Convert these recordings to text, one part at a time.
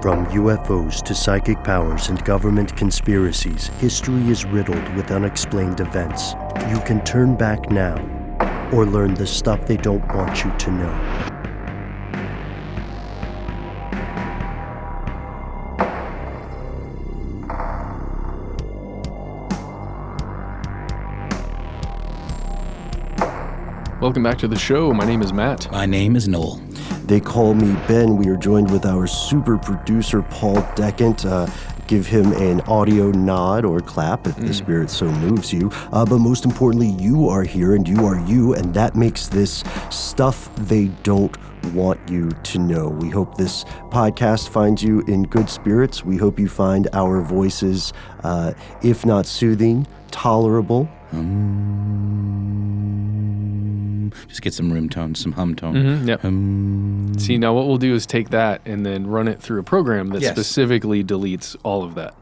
From UFOs to psychic powers and government conspiracies, history is riddled with unexplained events. You can turn back now or learn the stuff they don't want you to know. Welcome back to the show. My name is Matt. My name is Noel. They call me Ben. We are joined with our super producer, Paul Decant. Give him an audio nod or clap if the spirit so moves you. But most importantly, you are here and you are you, and that makes this stuff they don't want you to know. We hope this podcast finds you in good spirits. We hope you find our voices, if not soothing, tolerable. Just get some room tone, some hum tone. Yep. See, now what we'll do is take that and then run it through a program that specifically deletes all of that.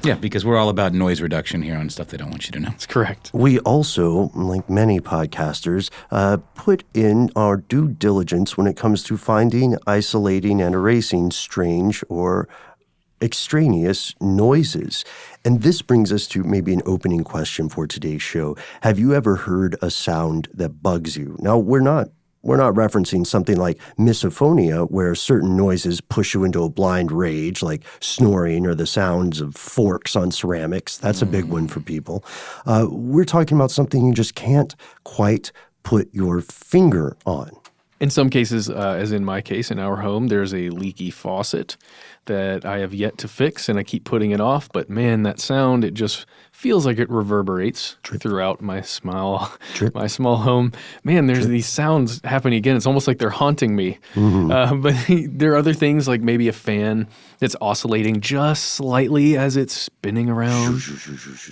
Yeah, because we're all about noise reduction here on stuff they don't want you to know. That's correct. We also, like many podcasters, put in our due diligence when it comes to finding, isolating, and erasing strange or extraneous noises. And this brings us to maybe an opening question for today's show. Have you ever heard a sound that bugs you? Now, we're not referencing something like misophonia, where certain noises push you into a blind rage, like snoring or the sounds of forks on ceramics. That's a big one for people. We're talking about something you just can't quite put your finger on. In some cases, as in my case, in our home, there's a leaky faucet that I have yet to fix, and I keep putting it off. But man, that sound, it just feels like it reverberates throughout my small home. Man, there's these sounds happening again. It's almost like they're haunting me. But there are other things, like maybe a fan that's oscillating just slightly as it's spinning around,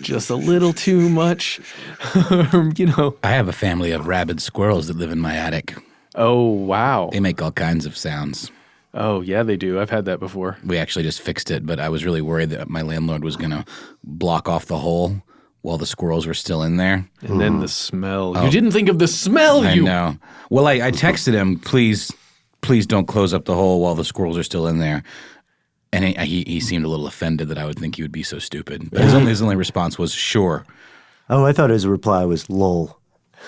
just a little too much. I have a family of rabid squirrels that live in my attic. Oh, wow. They make all kinds of sounds. Oh, yeah, they do. I've had that before. We actually just fixed it, but I was really worried that my landlord was going to block off the hole while the squirrels were still in there. And then the smell. Oh. You didn't think of the smell, I know. Well, I texted him, please don't close up the hole while the squirrels are still in there. And he seemed a little offended that I would think he would be so stupid. But his only response was, sure. Oh, I thought his reply was, lol.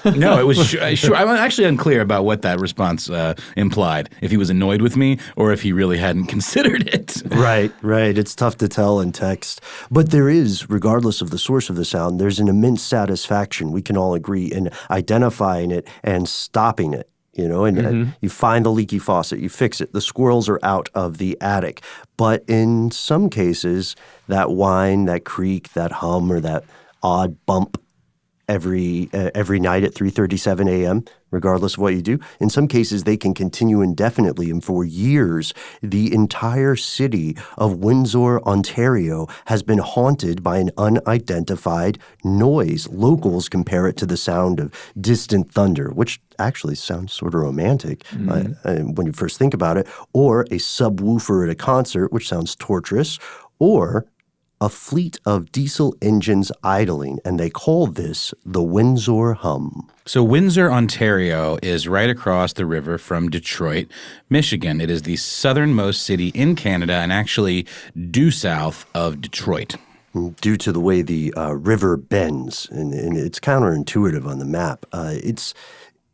No, it was sure. I'm actually unclear about what that response implied, if he was annoyed with me or if he really hadn't considered it. Right. It's tough to tell in text. But there is, regardless of the source of the sound, there's an immense satisfaction, we can all agree, in identifying it and stopping it. And you find the leaky faucet, you fix it, the squirrels are out of the attic. But in some cases, that whine, that creak, that hum, or that odd bump every night at 3:37 a.m., regardless of what you do. In some cases, they can continue indefinitely, and for years, the entire city of Windsor, Ontario, has been haunted by an unidentified noise. Locals compare it to the sound of distant thunder, which actually sounds sort of romantic when you first think about it, or a subwoofer at a concert, which sounds torturous, or a fleet of diesel engines idling, and they call this the Windsor hum. So Windsor, Ontario is right across the river from Detroit, Michigan. It is the southernmost city in Canada and actually due south of Detroit. Due to the way the river bends, and it's counterintuitive on the map,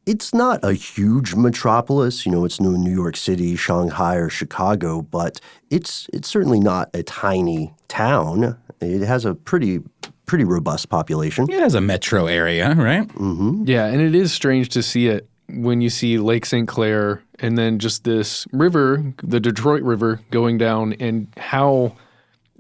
it's not a huge metropolis. It's no New York City, Shanghai, or Chicago, but it's certainly not a tiny town. It has a pretty robust population. It has a metro area, right? Mm-hmm. Yeah, and it is strange to see it when you see Lake St. Clair and then just this river, the Detroit River, going down, and how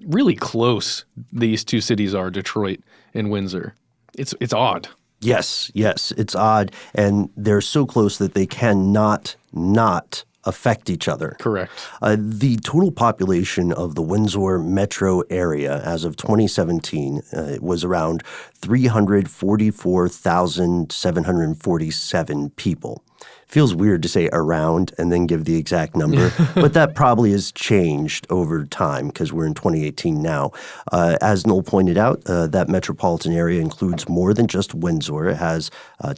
really close these two cities are, Detroit and Windsor. It's odd. Yes, it's odd, and they're so close that they cannot not affect each other. Correct. The total population of the Windsor metro area as of 2017 was around 344,747 people. Feels weird to say around and then give the exact number, but that probably has changed over time because we're in 2018 now. As Noel pointed out, that metropolitan area includes more than just Windsor. It has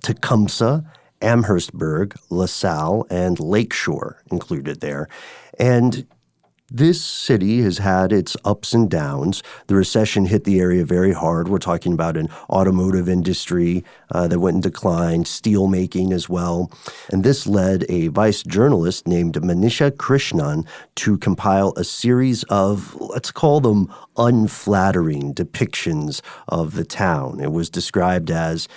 Tecumseh, Amherstburg, LaSalle, and Lakeshore included there. And This city has had its ups and downs. The recession hit the area very hard. We're talking about an automotive industry that went in decline, steel making as well. And this led a vice journalist named Manisha Krishnan to compile a series of, let's call them, unflattering depictions of the town. It was described as,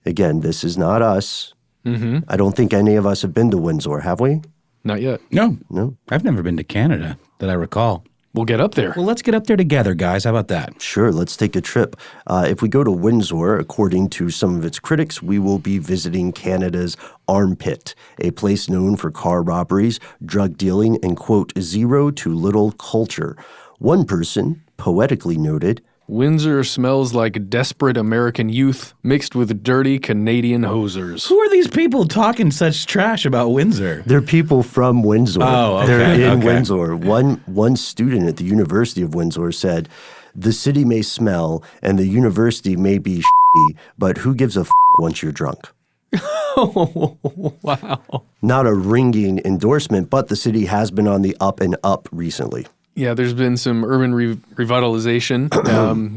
again, this is not us. Mm-hmm. I don't think any of us have been to Windsor, have we? Not yet. No. I've never been to Canada that I recall. We'll get up there. Well, let's get up there together, guys. How about that? Sure, let's take a trip. If we go to Windsor, according to some of its critics, we will be visiting Canada's armpit, a place known for car robberies, drug dealing, and, quote, zero to little culture. One person poetically noted, Windsor smells like desperate American youth mixed with dirty Canadian hosers. Who are these people talking such trash about Windsor? they're people from Windsor. Oh, okay, They're in okay. Windsor. One student at the University of Windsor said, the city may smell and the university may be shitty, but who gives a once you're drunk? Oh, wow. Not a ringing endorsement, but the city has been on the up and up recently. Yeah, there's been some urban revitalization.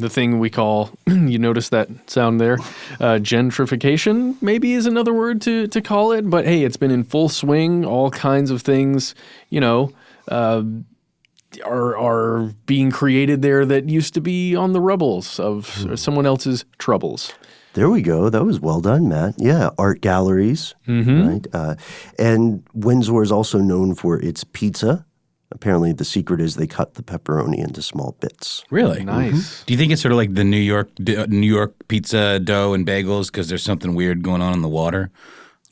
The thing we call, you notice that sound there, gentrification maybe is another word to call it. But hey, it's been in full swing. All kinds of things, are being created there that used to be on the rubbles of someone else's troubles. There we go. That was well done, Matt. Yeah, art galleries, right? And Windsor is also known for its pizza. Apparently, the secret is they cut the pepperoni into small bits. Really? Nice. Do you think it's sort of like the New York pizza dough and bagels because there's something weird going on in the water?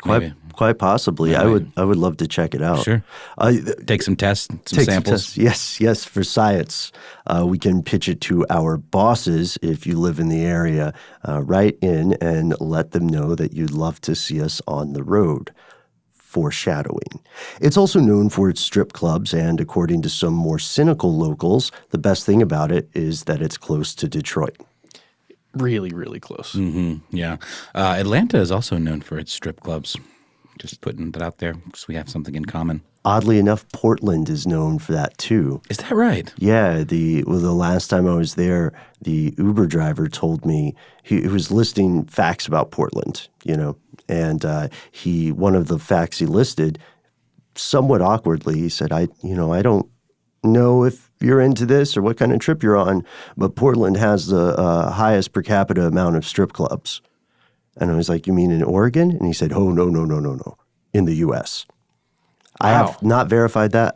Maybe. Quite possibly. I would love to check it out. Sure. Take some tests, some Take samples. some tests. Yes, for science. We can pitch it to our bosses if you live in the area. Write in and let them know that you'd love to see us on the road. Foreshadowing. It's also known for its strip clubs, and according to some more cynical locals, the best thing about it is that it's close to Detroit. Really, really close. Mm-hmm. Yeah. Atlanta is also known for its strip clubs. Just putting that out there because we have something in common. Oddly enough, Portland is known for that too. Is that right? Yeah, the last time I was there, the Uber driver told me he was listing facts about Portland, and one of the facts he listed, somewhat awkwardly, he said, I don't know if you're into this or what kind of trip you're on, but Portland has the highest per capita amount of strip clubs. And I was like, you mean in Oregon? And he said, oh, no, in the U.S. I have not verified that.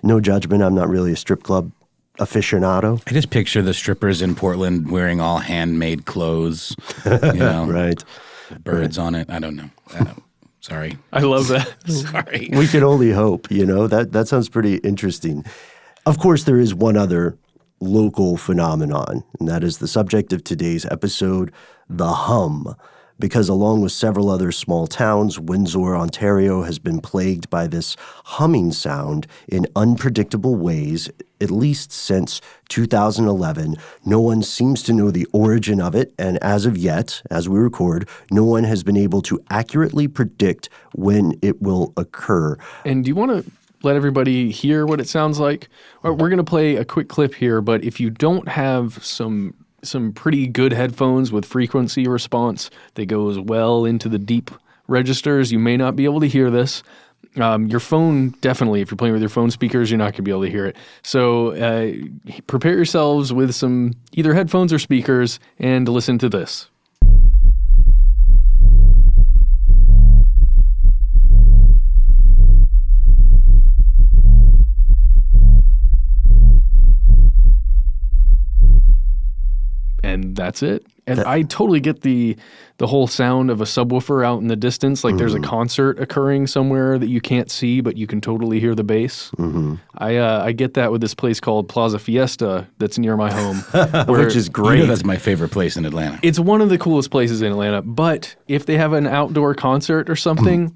No judgment. I'm not really a strip club aficionado. I just picture the strippers in Portland wearing all handmade clothes, Right. with birds on it. I don't know. Sorry. I love that. Sorry. We can only hope, that sounds pretty interesting. Of course, there is one other local phenomenon, and that is the subject of today's episode, the hum. Because along with several other small towns, Windsor, Ontario has been plagued by this humming sound in unpredictable ways, at least since 2011. No one seems to know the origin of it, and as of yet, as we record, no one has been able to accurately predict when it will occur. And do you want to let everybody hear what it sounds like? We're going to play a quick clip here, but if you don't have some pretty good headphones with frequency response that goes well into the deep registers, you may not be able to hear this. Your phone, definitely, if you're playing with your phone speakers, you're not going to be able to hear it. So prepare yourselves with some either headphones or speakers and listen to this. And that's it. And I totally get the whole sound of a subwoofer out in the distance, like there's a concert occurring somewhere that you can't see, but you can totally hear the bass. Mm-hmm. I get that with this place called Plaza Fiesta that's near my home. Which is great. That's my favorite place in Atlanta. It's one of the coolest places in Atlanta, but if they have an outdoor concert or something,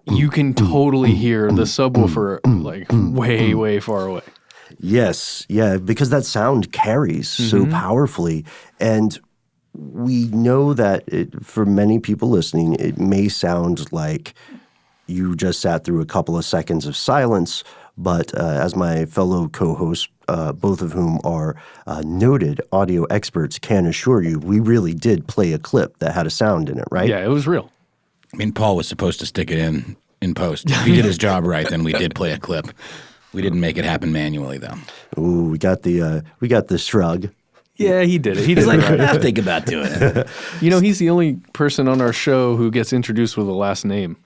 you can totally hear the subwoofer like way, way far away. Yes, yeah, because that sound carries so powerfully. And we know that for many people listening, it may sound like you just sat through a couple of seconds of silence, But as my fellow co-hosts, both of whom are noted audio experts, can assure you, we really did play a clip that had a sound in it, right? Yeah, it was real. I mean, Paul was supposed to stick it in post. If he did his job right, then we did play a clip. We didn't make it happen manually, though. Ooh, we got the shrug. Yeah, he did it. He He's did like, it right. I'll think about doing it. You know, he's the only person on our show who gets introduced with a last name.